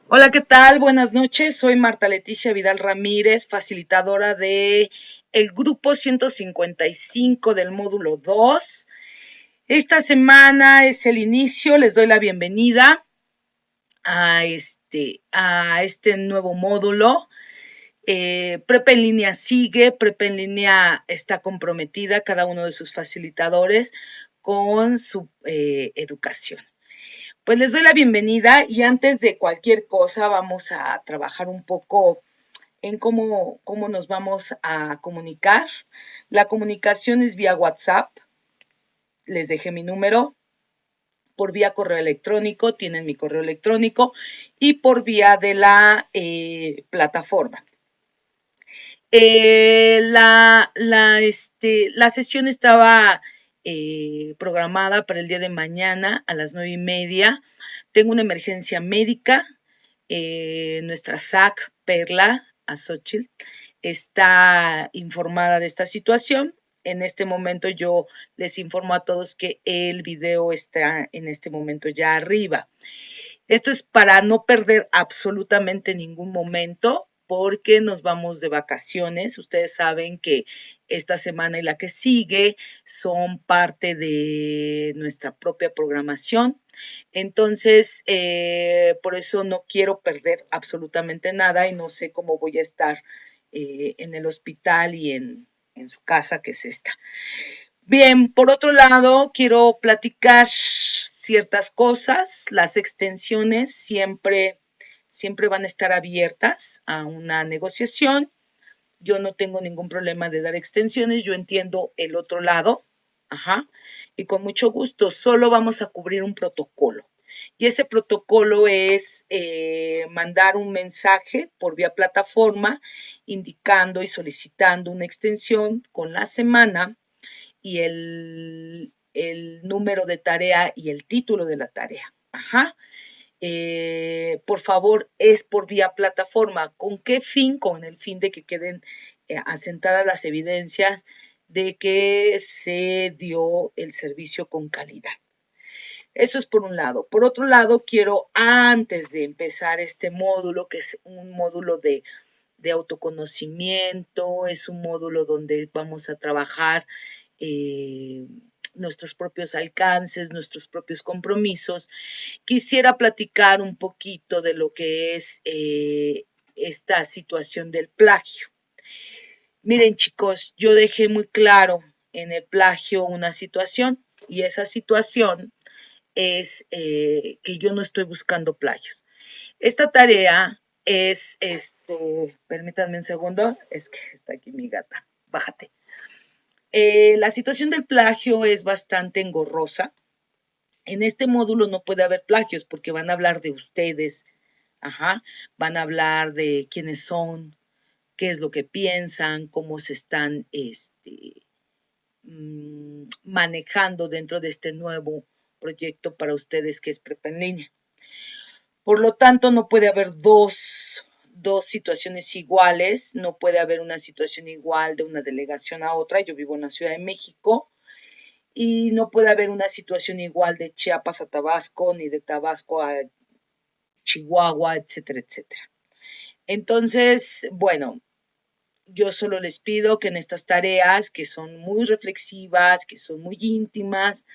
Hola, ¿qué tal? Buenas noches. Soy Marta Leticia Vidal Ramírez, facilitadora de el grupo 155 del módulo 2. Esta semana es el inicio, les doy la bienvenida a este nuevo módulo. Prepa en línea sigue, Prepa en línea está comprometida, cada uno de sus facilitadores, con su educación. Pues les doy la bienvenida y antes de cualquier cosa vamos a trabajar un poco en cómo nos vamos a comunicar. La comunicación es vía WhatsApp, les dejé mi número, por vía correo electrónico, tienen mi correo electrónico, y por vía de la plataforma. La sesión estaba programada para el día de mañana a las 9:30. Tengo una emergencia médica. Nuestra SAC, Perla Azochil, está informada de esta situación. En este momento yo les informo a todos que el video está en este momento ya arriba. Esto es para no perder absolutamente ningún momento porque nos vamos de vacaciones. Ustedes saben que esta semana y la que sigue son parte de nuestra propia programación. Entonces, por eso no quiero perder absolutamente nada y no sé cómo voy a estar en el hospital y en su casa, que es esta. Bien, por otro lado, quiero platicar ciertas cosas. Las extensiones siempre van a estar abiertas a una negociación. Yo no tengo ningún problema de dar extensiones, yo entiendo el otro lado, ajá, y con mucho gusto, solo vamos a cubrir un protocolo. Y ese protocolo es mandar un mensaje por vía plataforma indicando y solicitando una extensión con la semana y el número de tarea y el título de la tarea. Ajá. Por favor, es por vía plataforma. ¿Con qué fin? Con el fin de que queden asentadas las evidencias de que se dio el servicio con calidad. Eso es por un lado. Por otro lado, quiero, antes de empezar este módulo, que es un módulo de autoconocimiento, es un módulo donde vamos a trabajar eh, nuestros propios alcances, nuestros propios compromisos. Quisiera platicar un poquito de lo que es esta situación del plagio. Miren, chicos, yo dejé muy claro en el plagio una situación y esa situación es que yo no estoy buscando plagios. Esta tarea es, permítanme un segundo, es que está aquí mi gata, bájate. La situación del plagio es bastante engorrosa. En este módulo no puede haber plagios porque van a hablar de ustedes, ajá, van a hablar de quiénes son, qué es lo que piensan, cómo se están manejando dentro de este nuevo proyecto para ustedes que es Prepa en línea. Por lo tanto, no puede haber dos situaciones iguales, no puede haber una situación igual de una delegación a otra. Yo vivo en la Ciudad de México y no puede haber una situación igual de Chiapas a Tabasco, ni de Tabasco a Chihuahua, etcétera, etcétera. Entonces, bueno, yo solo les pido que en estas tareas, que son muy reflexivas, que son muy íntimas,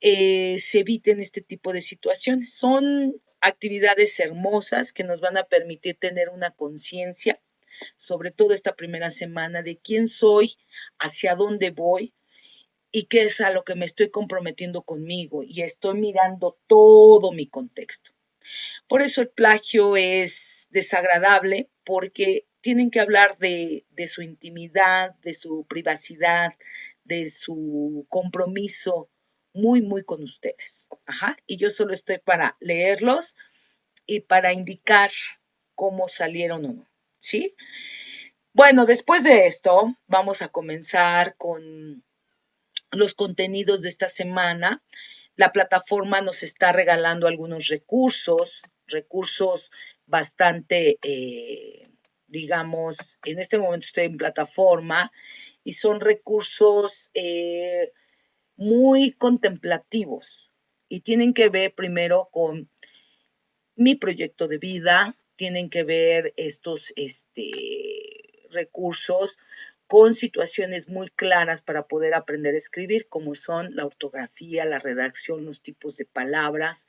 se eviten este tipo de situaciones. Son actividades hermosas que nos van a permitir tener una conciencia, sobre todo esta primera semana, de quién soy, hacia dónde voy y qué es a lo que me estoy comprometiendo conmigo. Y estoy mirando todo mi contexto. Por eso el plagio es desagradable, porque tienen que hablar de su intimidad, de su privacidad, de su compromiso muy, muy con ustedes. Ajá. Y yo solo estoy para leerlos y para indicar cómo salieron o no. ¿Sí? Bueno, después de esto, vamos a comenzar con los contenidos de esta semana. La plataforma nos está regalando algunos recursos bastante, digamos, en este momento estoy en plataforma y son recursos muy contemplativos y tienen que ver primero con mi proyecto de vida, tienen que ver estos recursos con situaciones muy claras para poder aprender a escribir, como son la ortografía, la redacción, los tipos de palabras.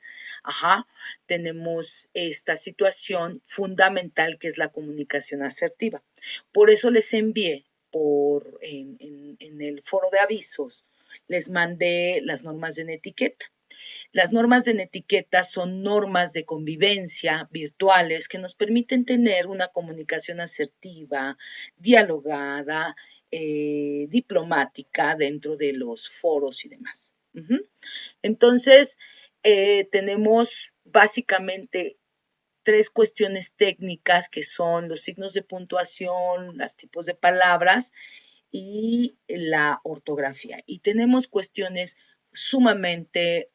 Tenemos esta situación fundamental que es la comunicación asertiva. Por eso les envié en el foro de avisos, les mandé las normas de etiqueta. Las normas de etiqueta son normas de convivencia virtuales que nos permiten tener una comunicación asertiva, dialogada, diplomática dentro de los foros y demás. Entonces, tenemos básicamente 3 cuestiones técnicas que son los signos de puntuación, los tipos de palabras y la ortografía. Y tenemos cuestiones sumamente,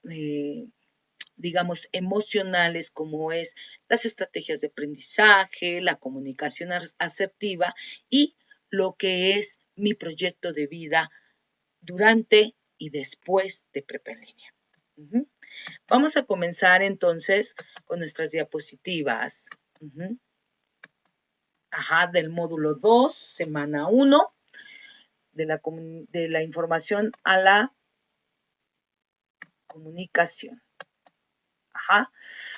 digamos, emocionales, como es las estrategias de aprendizaje, la comunicación asertiva y lo que es mi proyecto de vida durante y después de Prepa en Línea. Vamos a comenzar entonces con nuestras diapositivas. Del módulo 2, semana 1, de la información a la comunicación.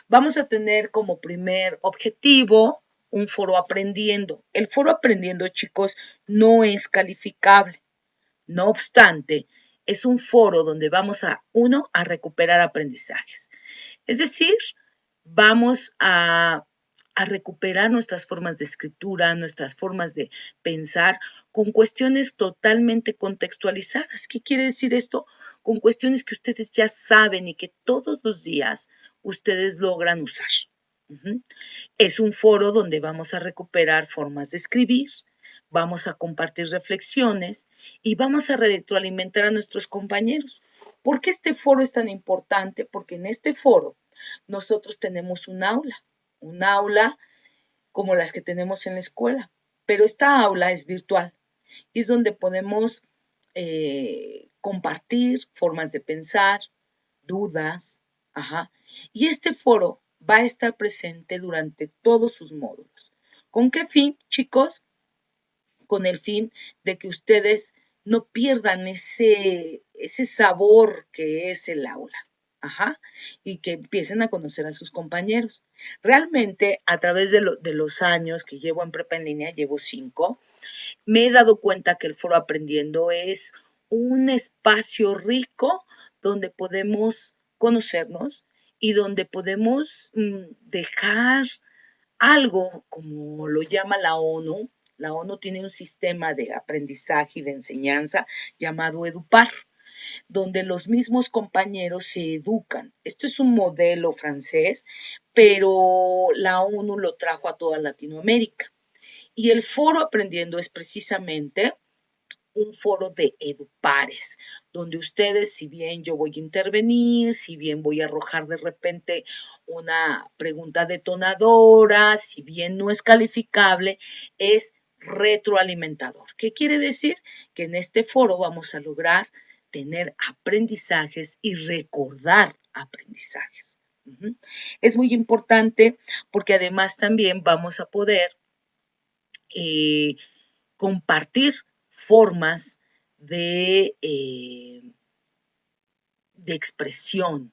Vamos a tener como primer objetivo un foro aprendiendo. El foro aprendiendo, chicos, no es calificable. No obstante, es un foro donde vamos a recuperar aprendizajes. Es decir, vamos a recuperar nuestras formas de escritura, nuestras formas de pensar con cuestiones totalmente contextualizadas. ¿Qué quiere decir esto? Con cuestiones que ustedes ya saben y que todos los días ustedes logran usar. Es un foro donde vamos a recuperar formas de escribir, vamos a compartir reflexiones y vamos a retroalimentar a nuestros compañeros. ¿Por qué este foro es tan importante? Porque en este foro nosotros tenemos un aula como las que tenemos en la escuela, pero esta aula es virtual y es donde podemos compartir formas de pensar, dudas, y este foro va a estar presente durante todos sus módulos. ¿Con qué fin, chicos? Con el fin de que ustedes no pierdan ese sabor que es el aula. Y que empiecen a conocer a sus compañeros. Realmente, a través de los años que llevo en Prepa en Línea, llevo 5, me he dado cuenta que el foro Aprendiendo es un espacio rico donde podemos conocernos y donde podemos dejar algo, como lo llama la ONU. La ONU tiene un sistema de aprendizaje y de enseñanza llamado EDUPAR, donde los mismos compañeros se educan. Esto es un modelo francés, pero la ONU lo trajo a toda Latinoamérica. Y el foro Aprendiendo es precisamente un foro de edupares, donde ustedes, si bien yo voy a intervenir, si bien voy a arrojar de repente una pregunta detonadora, si bien no es calificable, es retroalimentador. ¿Qué quiere decir? Que en este foro vamos a lograr tener aprendizajes y recordar aprendizajes. Es muy importante porque además también vamos a poder compartir formas de expresión,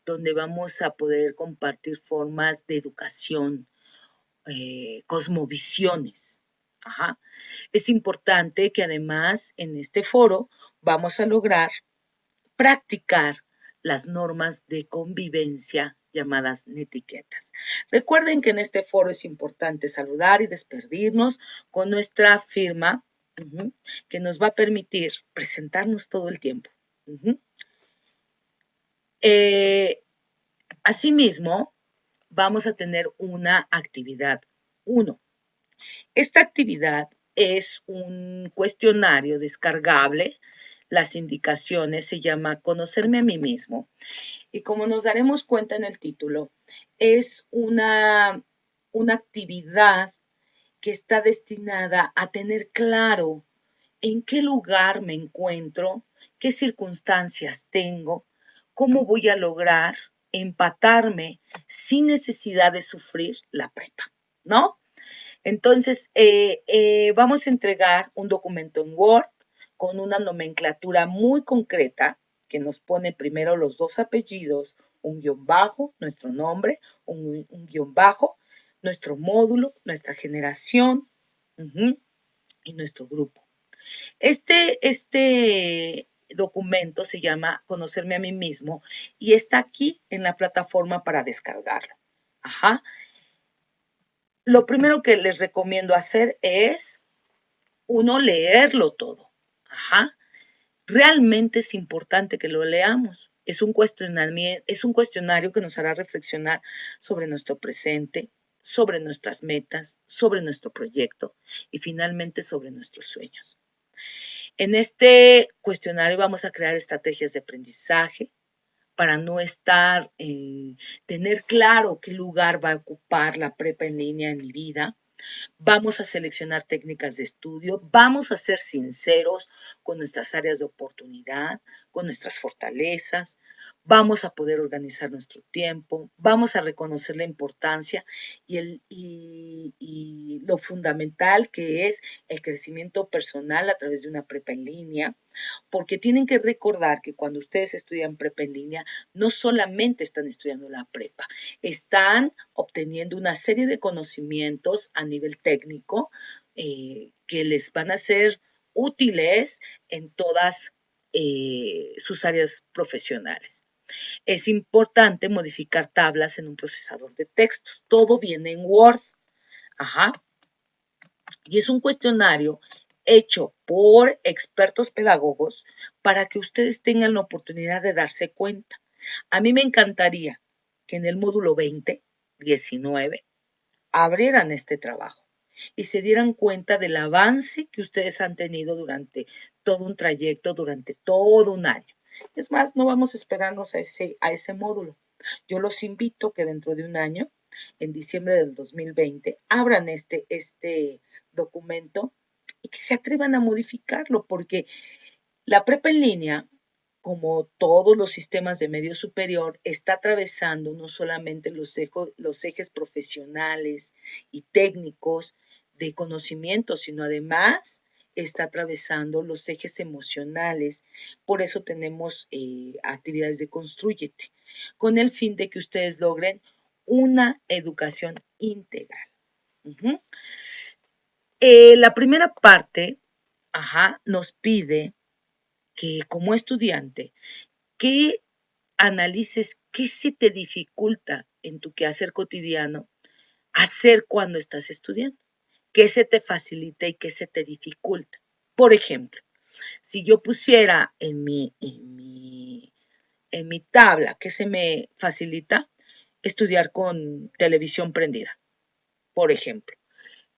donde vamos a poder compartir formas de educación, cosmovisiones. Es importante que además en este foro vamos a lograr practicar las normas de convivencia llamadas netiquetas. Recuerden que en este foro es importante saludar y despedirnos con nuestra firma, que nos va a permitir presentarnos todo el tiempo. Asimismo, vamos a tener una actividad 1. Esta actividad es un cuestionario descargable. Las indicaciones se llama Conocerme a mí mismo. Y como nos daremos cuenta en el título, es una actividad que está destinada a tener claro en qué lugar me encuentro, qué circunstancias tengo, cómo voy a lograr empatarme sin necesidad de sufrir la prepa, ¿no? Entonces, vamos a entregar un documento en Word con una nomenclatura muy concreta que nos pone primero los dos apellidos, un guión bajo, nuestro nombre, un guión bajo, nuestro módulo, nuestra generación y nuestro grupo. Este documento se llama Conocerme a mí mismo y está aquí en la plataforma para descargarlo. Ajá. Lo primero que les recomiendo hacer es, uno, leerlo todo. Ajá. Realmente es importante que lo leamos. Es un cuestionario que nos hará reflexionar sobre nuestro presente, sobre nuestras metas, sobre nuestro proyecto y finalmente sobre nuestros sueños. En este cuestionario vamos a crear estrategias de aprendizaje para no tener claro qué lugar va a ocupar la prepa en línea en mi vida. Vamos a seleccionar técnicas de estudio, vamos a ser sinceros con nuestras áreas de oportunidad, con nuestras fortalezas, vamos a poder organizar nuestro tiempo, vamos a reconocer la importancia y lo fundamental que es el crecimiento personal a través de una prepa en línea, porque tienen que recordar que cuando ustedes estudian prepa en línea, no solamente están estudiando la prepa, están obteniendo una serie de conocimientos a nivel técnico que les van a ser útiles en todas sus áreas profesionales. Es importante modificar tablas en un procesador de textos. Todo viene en Word. Ajá. Y es un cuestionario hecho por expertos pedagogos para que ustedes tengan la oportunidad de darse cuenta. A mí me encantaría que en el módulo 20, 19, abrieran este trabajo y se dieran cuenta del avance que ustedes han tenido durante todo un trayecto, durante todo un año. Es más, no vamos a esperarnos a ese módulo. Yo los invito que dentro de un año, en diciembre del 2020, abran este documento y que se atrevan a modificarlo, porque la prepa en línea, como todos los sistemas de medio superior, está atravesando no solamente los ejes profesionales y técnicos de conocimiento, sino además está atravesando los ejes emocionales. Por eso tenemos actividades de Constrúyete, con el fin de que ustedes logren una educación integral. La primera parte, nos pide que como estudiante, que analices qué se te dificulta en tu quehacer cotidiano hacer cuando estás estudiando, qué se te facilita y qué se te dificulta. Por ejemplo, si yo pusiera en mi tabla qué se me facilita, estudiar con televisión prendida, por ejemplo,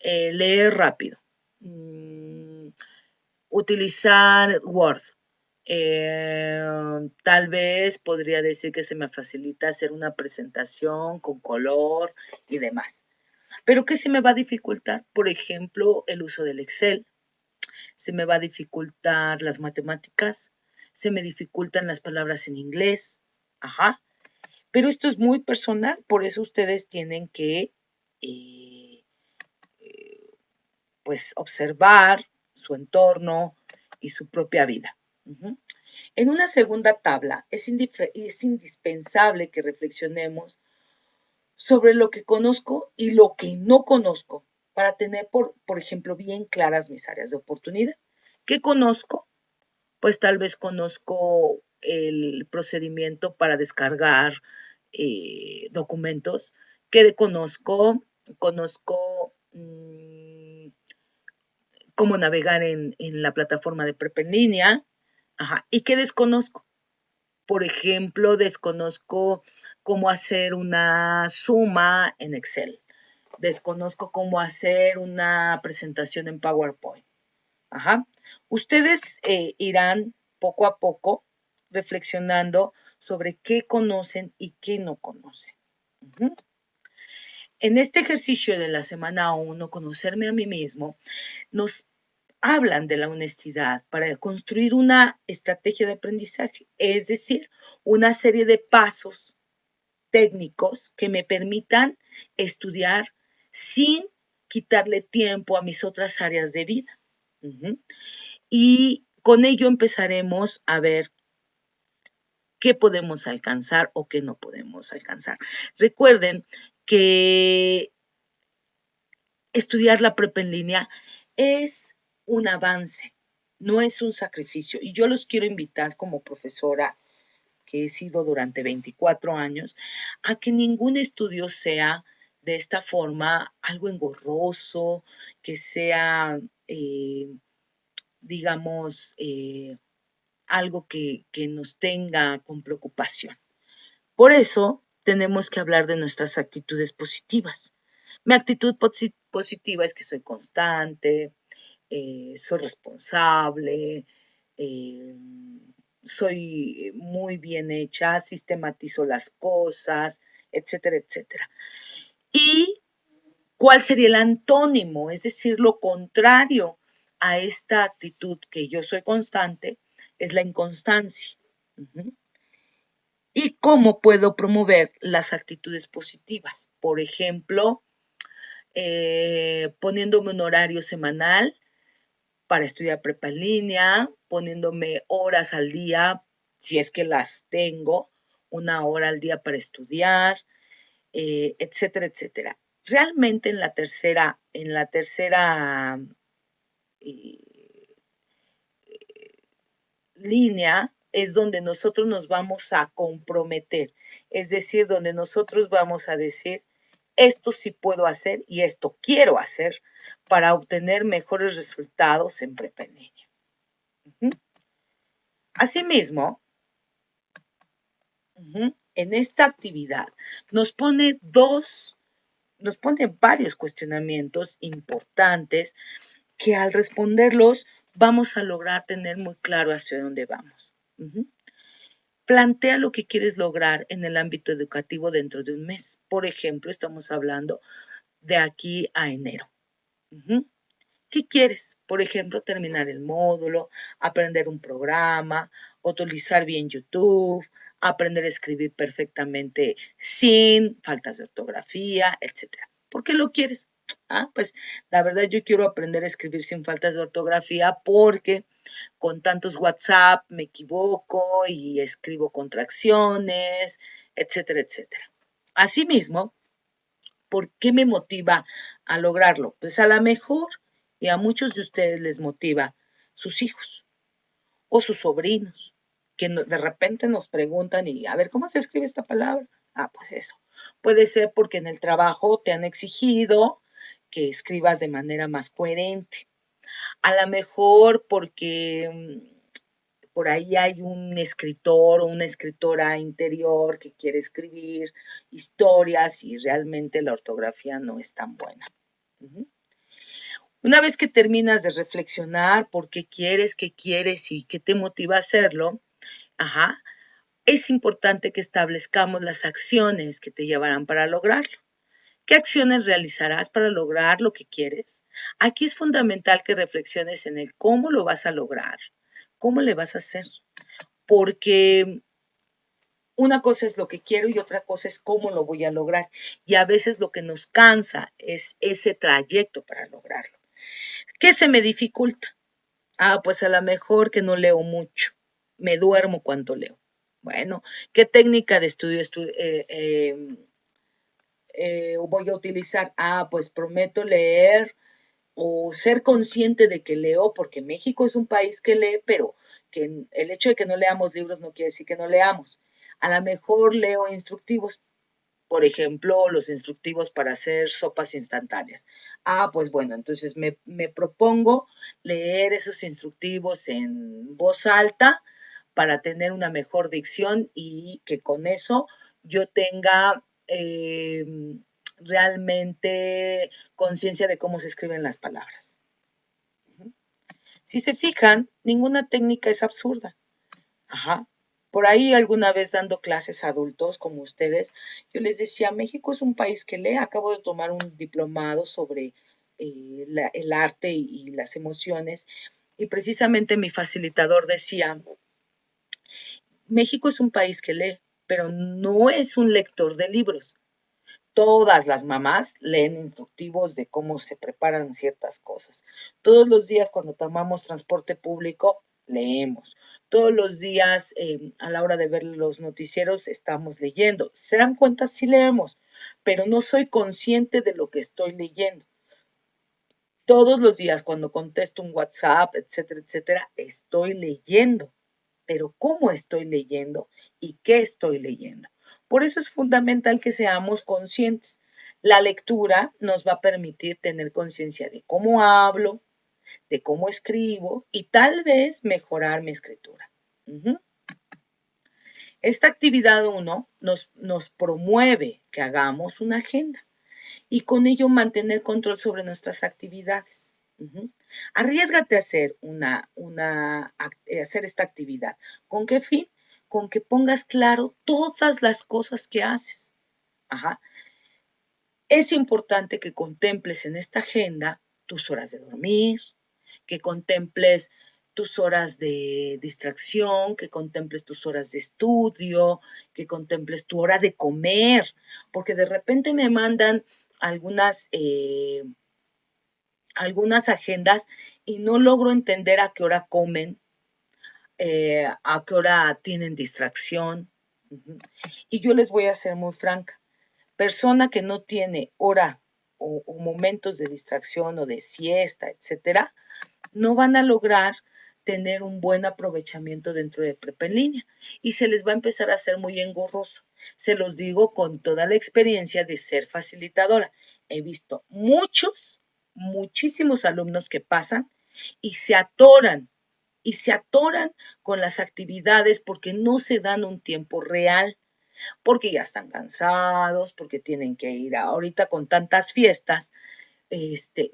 leer rápido, utilizar Word. Tal vez podría decir que se me facilita hacer una presentación con color y demás. Pero ¿qué se me va a dificultar? Por ejemplo, el uso del Excel. Se me va a dificultar las matemáticas. Se me dificultan las palabras en inglés. Ajá. Pero esto es muy personal, por eso ustedes tienen que pues observar su entorno y su propia vida. En una segunda tabla es indispensable que reflexionemos sobre lo que conozco y lo que no conozco para tener, por ejemplo, bien claras mis áreas de oportunidad. ¿Qué conozco? Pues tal vez conozco el procedimiento para descargar documentos. ¿Qué conozco? Conozco cómo navegar en la plataforma de prepa en línea. ¿Y qué desconozco? Por ejemplo, desconozco cómo hacer una suma en Excel. Desconozco cómo hacer una presentación en PowerPoint. Ustedes irán poco a poco reflexionando sobre qué conocen y qué no conocen. En este ejercicio de la semana 1, Conocerme a mí mismo, nos hablan de la honestidad para construir una estrategia de aprendizaje, es decir, una serie de pasos técnicos que me permitan estudiar sin quitarle tiempo a mis otras áreas de vida. Y con ello empezaremos a ver qué podemos alcanzar o qué no podemos alcanzar. Recuerden que estudiar la prepa en línea es un avance, no es un sacrificio. Y yo los quiero invitar como profesora, que he sido durante 24 años, a que ningún estudio sea de esta forma algo engorroso, que sea, digamos, algo que nos tenga con preocupación. Por eso tenemos que hablar de nuestras actitudes positivas. Mi actitud positiva es que soy constante, soy responsable, soy muy bien hecha, sistematizo las cosas, etcétera, etcétera. ¿Y cuál sería el antónimo? Es decir, lo contrario a esta actitud que yo soy constante es la inconstancia. ¿Y cómo puedo promover las actitudes positivas? Por ejemplo, poniéndome un horario semanal para estudiar prepa en línea, poniéndome horas al día, si es que las tengo, 1 hora al día para estudiar, etcétera, etcétera. Realmente en la tercera eh, línea es donde nosotros nos vamos a comprometer, es decir, donde nosotros vamos a decir, esto sí puedo hacer y esto quiero hacer para obtener mejores resultados en prepa en línea. Asimismo, en esta actividad nos pone varios cuestionamientos importantes que al responderlos vamos a lograr tener muy claro hacia dónde vamos. Plantea lo que quieres lograr en el ámbito educativo dentro de un mes. Por ejemplo, estamos hablando de aquí a enero. ¿Qué quieres? Por ejemplo, terminar el módulo, aprender un programa, utilizar bien YouTube, aprender a escribir perfectamente sin faltas de ortografía, etc. ¿Por qué lo quieres? Pues la verdad yo quiero aprender a escribir sin faltas de ortografía porque con tantos WhatsApp me equivoco y escribo contracciones, etcétera, etcétera. Asimismo, ¿por qué me motiva a lograrlo? Pues a lo mejor, y a muchos de ustedes les motiva, sus hijos o sus sobrinos, que de repente nos preguntan y a ver, ¿cómo se escribe esta palabra? Pues eso. Puede ser porque en el trabajo te han exigido que escribas de manera más coherente. A lo mejor porque por ahí hay un escritor o una escritora interior que quiere escribir historias y realmente la ortografía no es tan buena. Una vez que terminas de reflexionar por qué quieres y qué te motiva a hacerlo, es importante que establezcamos las acciones que te llevarán para lograrlo. ¿Qué acciones realizarás para lograr lo que quieres? Aquí es fundamental que reflexiones en el cómo lo vas a lograr, cómo le vas a hacer, porque una cosa es lo que quiero y otra cosa es cómo lo voy a lograr. Y a veces lo que nos cansa es ese trayecto para lograrlo. ¿Qué se me dificulta? Pues a lo mejor que no leo mucho. Me duermo cuando leo. Bueno, ¿qué técnica de estudio voy a utilizar? Pues prometo leer o ser consciente de que leo, porque México es un país que lee, pero que el hecho de que no leamos libros no quiere decir que no leamos. A lo mejor leo instructivos, por ejemplo, los instructivos para hacer sopas instantáneas. Pues bueno, entonces me propongo leer esos instructivos en voz alta para tener una mejor dicción y que con eso yo tenga realmente conciencia de cómo se escriben las palabras. Si se fijan, ninguna técnica es absurda. Por ahí alguna vez dando clases a adultos como ustedes, yo les decía, México es un país que lee. Acabo de tomar un diplomado sobre el arte y las emociones y precisamente mi facilitador decía, México es un país que lee, pero no es un lector de libros. Todas las mamás leen instructivos de cómo se preparan ciertas cosas. Todos los días cuando tomamos transporte público, leemos. Todos los días a la hora de ver los noticieros estamos leyendo. ¿Se dan cuenta? Sí leemos, pero no soy consciente de lo que estoy leyendo. Todos los días cuando contesto un WhatsApp, etcétera, etcétera, estoy leyendo. Pero ¿cómo estoy leyendo y qué estoy leyendo? Por eso es fundamental que seamos conscientes. La lectura nos va a permitir tener conciencia de cómo hablo, de cómo escribo y tal vez mejorar mi escritura. Esta actividad 1 nos promueve que hagamos una agenda y con ello mantener control sobre nuestras actividades. Arriésgate a hacer esta actividad. ¿Con qué fin? Con que pongas claro todas las cosas que haces. Es importante que contemples en esta agenda tus horas de dormir, que contemples tus horas de distracción, que contemples tus horas de estudio, que contemples tu hora de comer, porque de repente me mandan algunas agendas y no logro entender a qué hora comen, a qué hora tienen distracción. Y yo les voy a ser muy franca. Persona que no tiene hora o momentos de distracción o de siesta, etcétera, no van a lograr tener un buen aprovechamiento dentro de Prepa en Línea y se les va a empezar a hacer muy engorroso. Se los digo con toda la experiencia de ser facilitadora. He visto muchísimos alumnos que pasan y se atoran con las actividades porque no se dan un tiempo real, porque ya están cansados, porque tienen que ir ahorita con tantas fiestas,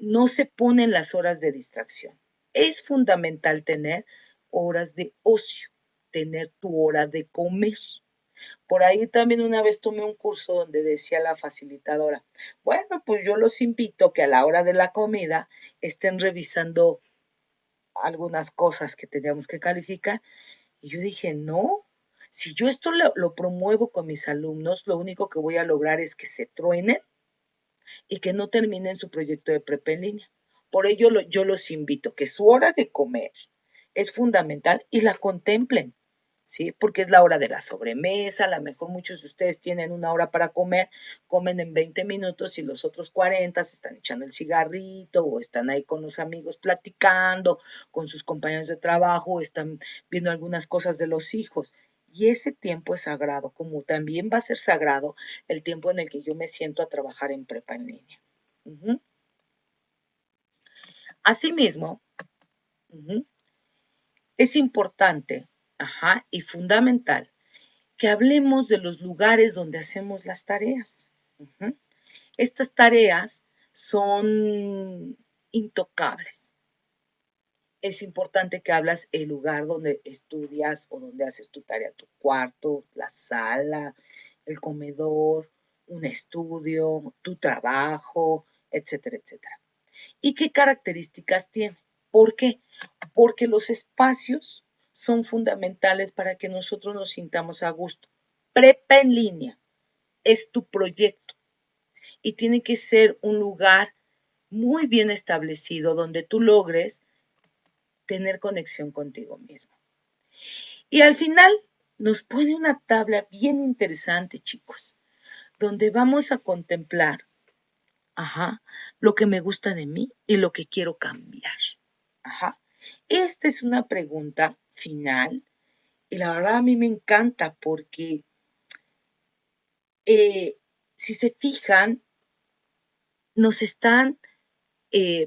no se ponen las horas de distracción. Es fundamental tener horas de ocio, tener tu hora de comer. Por ahí también una vez tomé un curso donde decía la facilitadora, bueno, pues yo los invito que a la hora de la comida estén revisando algunas cosas que teníamos que calificar. Y yo dije, no, si yo esto lo promuevo con mis alumnos, lo único que voy a lograr es que se truenen y que no terminen su proyecto de prepa en línea. Por ello yo los invito que su hora de comer es fundamental y la contemplen, ¿sí? Porque es la hora de la sobremesa, a lo mejor muchos de ustedes tienen una hora para comer, comen en 20 minutos y los otros 40 se están echando el cigarrito o están ahí con los amigos platicando, con sus compañeros de trabajo, o están viendo algunas cosas de los hijos. Y ese tiempo es sagrado, como también va a ser sagrado el tiempo en el que yo me siento a trabajar en prepa en línea. Asimismo, es importante y fundamental que hablemos de los lugares donde hacemos las tareas. Estas tareas son intocables. Es importante que hablas el lugar donde estudias o donde haces tu tarea, tu cuarto, la sala, el comedor, un estudio, tu trabajo, etcétera, etcétera. ¿Y qué características tiene? ¿Por qué? Porque los espacios son fundamentales para que nosotros nos sintamos a gusto. Prepa en línea es tu proyecto y tiene que ser un lugar muy bien establecido donde tú logres tener conexión contigo mismo. Y al final nos pone una tabla bien interesante, chicos, donde vamos a contemplar lo que me gusta de mí y lo que quiero cambiar. Esta es una pregunta final y la verdad a mí me encanta porque si se fijan, nos están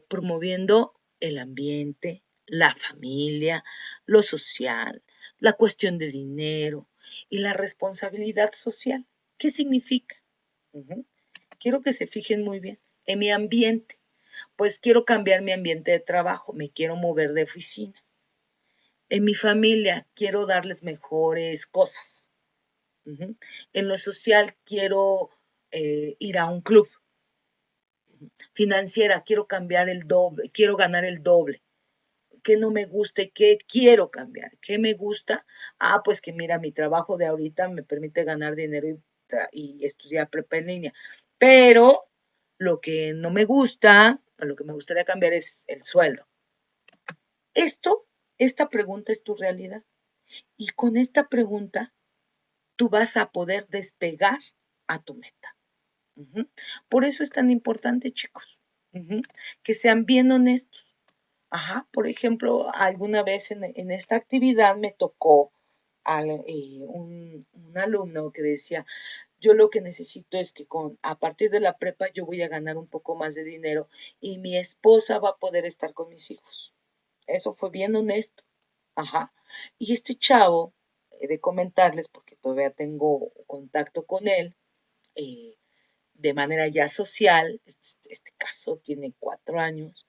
promoviendo el ambiente, la familia, lo social, la cuestión de dinero y la responsabilidad social. ¿Qué significa? Quiero que se fijen muy bien. En mi ambiente, pues quiero cambiar mi ambiente de trabajo, me quiero mover de oficina. En mi familia, quiero darles mejores cosas. En lo social, quiero ir a un club. Financiera, quiero cambiar el doble, quiero ganar el doble. qué no me gusta y qué quiero cambiar. ¿Qué me gusta? Pues que mira, mi trabajo de ahorita me permite ganar dinero y estudiar prepa en línea. Pero lo que no me gusta, o lo que me gustaría cambiar es el sueldo. Esta pregunta es tu realidad. Y con esta pregunta, tú vas a poder despegar a tu meta. Por eso es tan importante, chicos, que sean bien honestos. Por ejemplo, alguna vez en esta actividad me tocó un alumno que decía, yo lo que necesito es que a partir de la prepa yo voy a ganar un poco más de dinero y mi esposa va a poder estar con mis hijos. Eso fue bien honesto. Y este chavo, he de comentarles, porque todavía tengo contacto con él, de manera ya social, este caso tiene 4 años,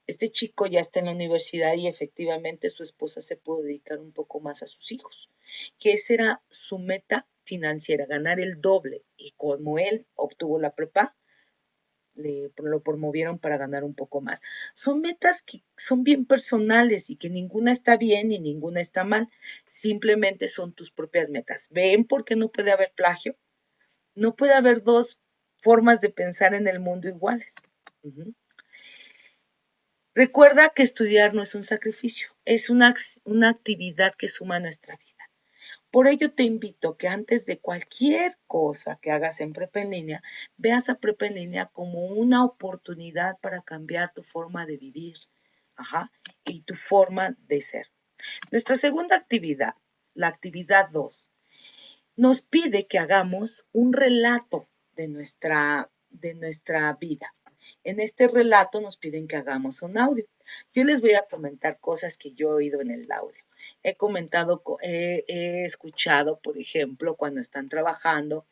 este chico ya está en la universidad y efectivamente su esposa se pudo dedicar un poco más a sus hijos, que esa era su meta financiera, ganar el doble. Y como él obtuvo la prepa, lo promovieron para ganar un poco más. Son metas que son bien personales y que ninguna está bien y ninguna está mal. Simplemente son tus propias metas. ¿Ven por qué no puede haber plagio? No puede haber dos formas de pensar en el mundo iguales. Recuerda que estudiar no es un sacrificio, es una actividad que suma a nuestra vida. Por ello te invito que antes de cualquier cosa que hagas en prepa en línea, veas a prepa en línea como una oportunidad para cambiar tu forma de vivir, y tu forma de ser. Nuestra segunda actividad, la actividad 2, nos pide que hagamos un relato de nuestra vida. En este relato nos piden que hagamos un audio. Yo les voy a comentar cosas que yo he oído en el audio. He escuchado, por ejemplo, cuando están trabajando,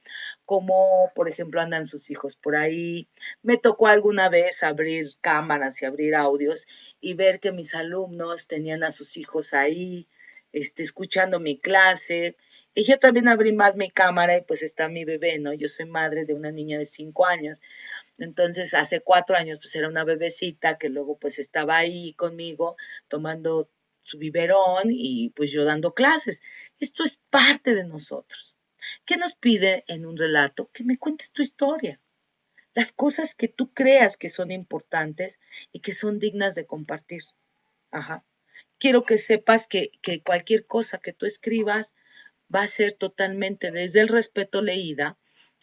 como, por ejemplo, andan sus hijos por ahí. Me tocó alguna vez abrir cámaras y abrir audios y ver que mis alumnos tenían a sus hijos ahí, escuchando mi clase. Y yo también abrí más mi cámara y pues está mi bebé, ¿no? Yo soy madre de una niña de 5 años. Entonces, hace 4 años, pues era una bebecita que luego pues estaba ahí conmigo tomando su biberón y pues yo dando clases. Esto es parte de nosotros. ¿Qué nos pide en un relato? Que me cuentes tu historia. Las cosas que tú creas que son importantes y que son dignas de compartir. Quiero que sepas que cualquier cosa que tú escribas va a ser totalmente desde el respeto leída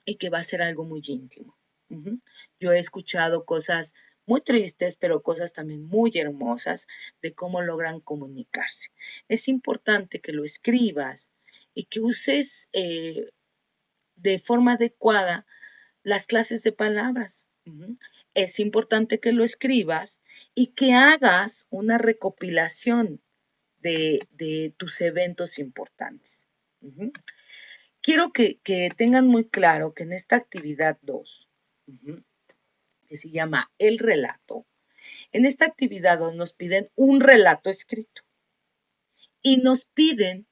y que va a ser algo muy íntimo. Yo he escuchado cosas muy tristes, pero cosas también muy hermosas de cómo logran comunicarse. Es importante que lo escribas y que uses de forma adecuada las clases de palabras. Es importante que lo escribas y que hagas una recopilación de tus eventos importantes. Quiero que tengan muy claro que en esta actividad 2, que se llama el relato, en esta actividad 2 nos piden un relato escrito y nos piden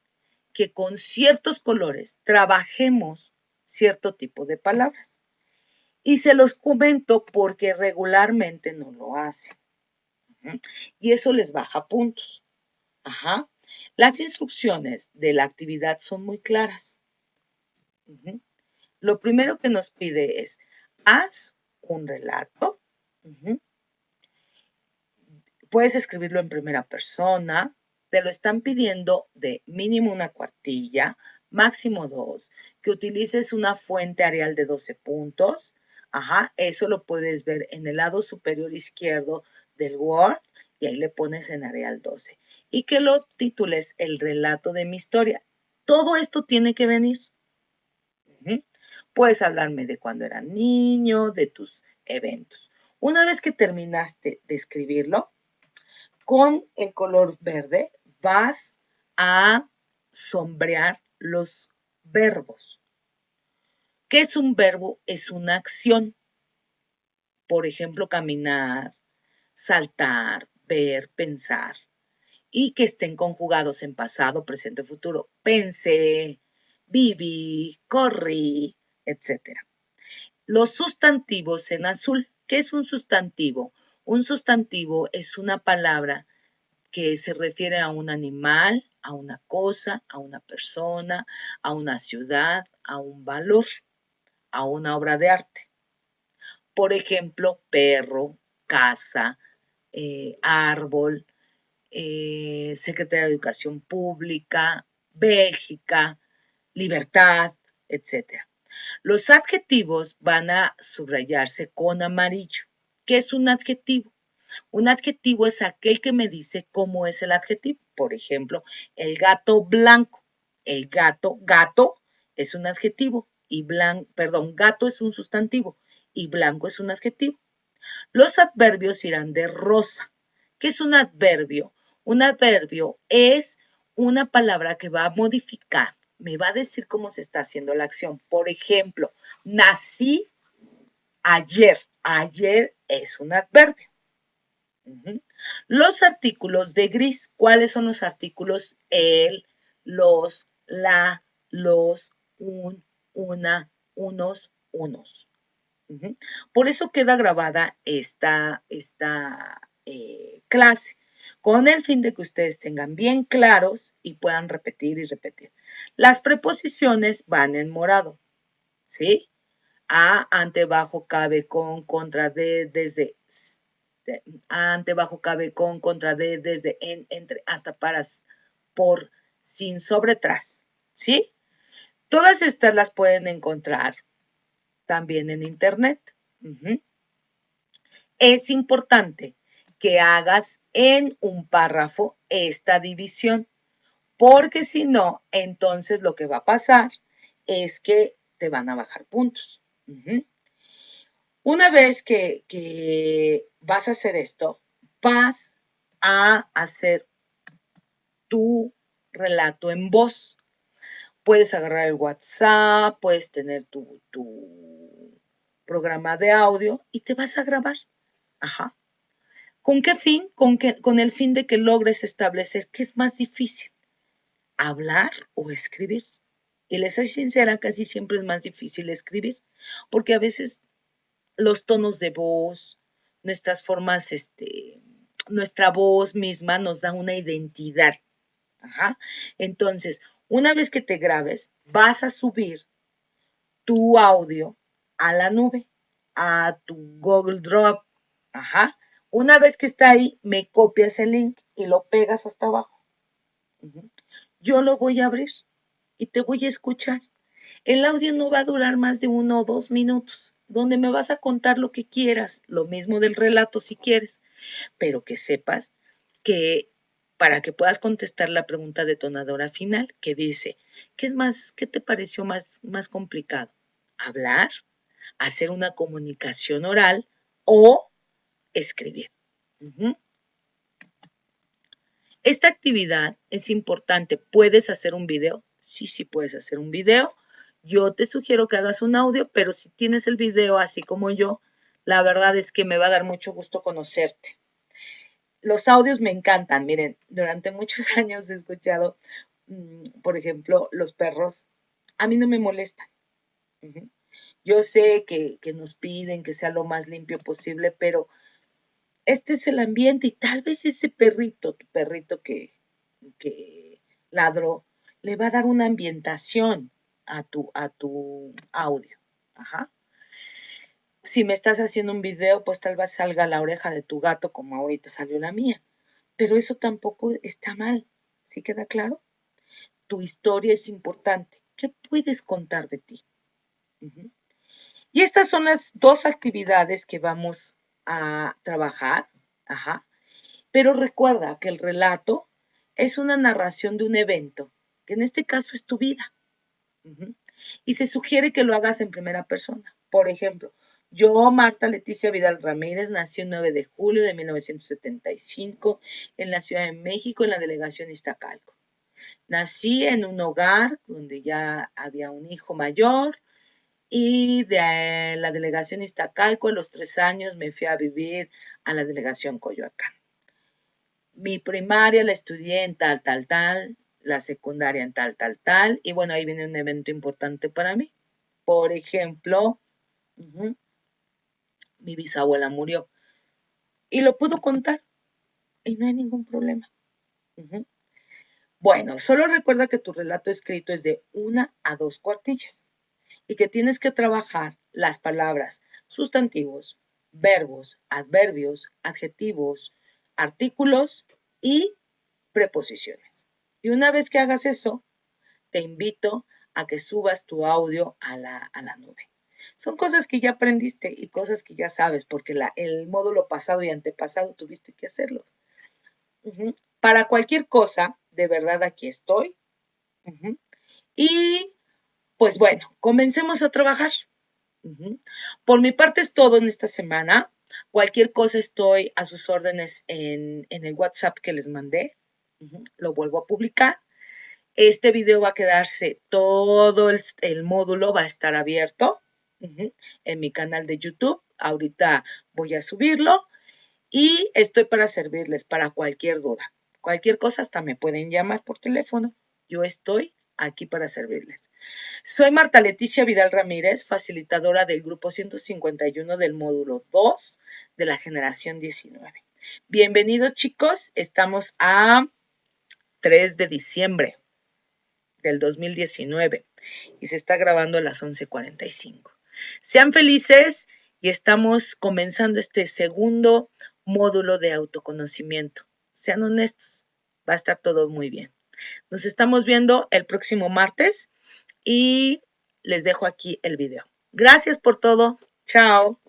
que con ciertos colores trabajemos cierto tipo de palabras. Y se los comento porque regularmente no lo hacen. Y eso les baja puntos. Las instrucciones de la actividad son muy claras. Lo primero que nos pide es, haz un relato. Puedes escribirlo en primera persona. Te lo están pidiendo de mínimo una cuartilla, máximo 2, que utilices una fuente Arial de 12 puntos. Eso lo puedes ver en el lado superior izquierdo del Word y ahí le pones en Arial 12. Y que lo titules El relato de mi historia. Todo esto tiene que venir. Puedes hablarme de cuando era niño, de tus eventos. Una vez que terminaste de escribirlo, con el color verde vas a sombrear los verbos. ¿Qué es un verbo? Es una acción. Por ejemplo, caminar, saltar, ver, pensar. Y que estén conjugados en pasado, presente, futuro. Pensé, viví, corrí, etc. Los sustantivos en azul. ¿Qué es un sustantivo? Un sustantivo es una palabra que se refiere a un animal, a una cosa, a una persona, a una ciudad, a un valor, a una obra de arte. Por ejemplo, perro, casa, árbol, Secretaría de Educación Pública, Bélgica, libertad, etc. Los adjetivos van a subrayarse con amarillo. ¿Qué es un adjetivo? Un adjetivo es aquel que me dice cómo es el adjetivo. Por ejemplo, el gato blanco. El gato es un adjetivo y gato es un sustantivo y blanco es un adjetivo. Los adverbios irán de rosa. ¿Qué es un adverbio? Un adverbio es una palabra que va a modificar, me va a decir cómo se está haciendo la acción. Por ejemplo, nací ayer. Ayer es un adverbio. Los artículos de gris. ¿Cuáles son los artículos? El, los, la, los, un, una, unos, unos. Por eso queda grabada esta clase, con el fin de que ustedes tengan bien claros y puedan repetir y repetir. Las preposiciones van en morado, ¿sí? A, ante, bajo, cabe, con, contra, de, desde, ante, bajo, cabe, con, contra, de, desde, en, entre, hasta, para, por, sin, sobre, tras, ¿sí? Todas estas las pueden encontrar también en internet. Es importante que hagas en un párrafo esta división, porque si no, entonces lo que va a pasar es que te van a bajar puntos. Una vez que vas a hacer esto, vas a hacer tu relato en voz. Puedes agarrar el WhatsApp, puedes tener tu programa de audio y te vas a grabar. Ajá. ¿Con qué fin? Con el fin de que logres establecer qué es más difícil, hablar o escribir. Y les soy sincera, casi siempre es más difícil escribir, porque a veces los tonos de voz, nuestras formas, nuestra voz misma nos da una identidad. Ajá. Entonces, una vez que te grabes, vas a subir tu audio a la nube, a tu Google Drive. Ajá. Una vez que está ahí, me copias el link y lo pegas hasta abajo. Yo lo voy a abrir y te voy a escuchar. El audio no va a durar más de 1 o 2 minutos, donde me vas a contar lo que quieras, lo mismo del relato si quieres, pero que sepas que para que puedas contestar la pregunta detonadora final, que dice, ¿qué te pareció más complicado? ¿Hablar? ¿Hacer una comunicación oral o escribir? Esta actividad es importante. ¿Puedes hacer un video? Sí, puedes hacer un video. Yo te sugiero que hagas un audio, pero si tienes el video así como yo, la verdad es que me va a dar mucho gusto conocerte. Los audios me encantan. Miren, durante muchos años he escuchado, por ejemplo, los perros. A mí no me molestan. Yo sé que nos piden que sea lo más limpio posible, pero este es el ambiente y tal vez ese perrito, tu perrito que ladró, le va a dar una ambientación a tu audio. Ajá. Si me estás haciendo un video, pues tal vez salga la oreja de tu gato como ahorita salió la mía. Pero eso tampoco está mal. ¿Sí queda claro? Tu historia es importante. ¿Qué puedes contar de ti? Y estas son las 2 actividades que vamos a trabajar. Ajá. Pero recuerda que el relato es una narración de un evento, que en este caso es tu vida. Y se sugiere que lo hagas en primera persona. Por ejemplo, yo, Marta Leticia Vidal Ramírez, nací el 9 de julio de 1975 en la Ciudad de México, en la delegación Iztacalco. Nací en un hogar donde ya había un hijo mayor y de la delegación Iztacalco a los 3 años me fui a vivir a la delegación Coyoacán. Mi primaria la estudié en tal, la secundaria en tal, y bueno, ahí viene un evento importante para mí. Por ejemplo, mi bisabuela murió y lo puedo contar y no hay ningún problema. Bueno, solo recuerda que tu relato escrito es de 1 a 2 cuartillas y que tienes que trabajar las palabras sustantivos, verbos, adverbios, adjetivos, artículos y preposiciones. Y una vez que hagas eso, te invito a que subas tu audio a la nube. Son cosas que ya aprendiste y cosas que ya sabes, porque el módulo pasado y antepasado tuviste que hacerlos. Para cualquier cosa, de verdad aquí estoy. Y pues bueno, comencemos a trabajar. Por mi parte es todo en esta semana. Cualquier cosa estoy a sus órdenes en el WhatsApp que les mandé. Lo vuelvo a publicar. Este video va a quedarse, todo el módulo va a estar abierto en mi canal de YouTube. Ahorita voy a subirlo y estoy para servirles para cualquier duda. Cualquier cosa hasta me pueden llamar por teléfono. Yo estoy aquí para servirles. Soy Marta Leticia Vidal Ramírez, facilitadora del grupo 151 del módulo 2 de la generación 19. Bienvenidos, chicos. Estamos a 3 de diciembre del 2019 y se está grabando a las 11:45. Sean felices y estamos comenzando este segundo módulo de autoconocimiento. Sean honestos, va a estar todo muy bien. Nos estamos viendo el próximo martes y les dejo aquí el video. Gracias por todo. Chao.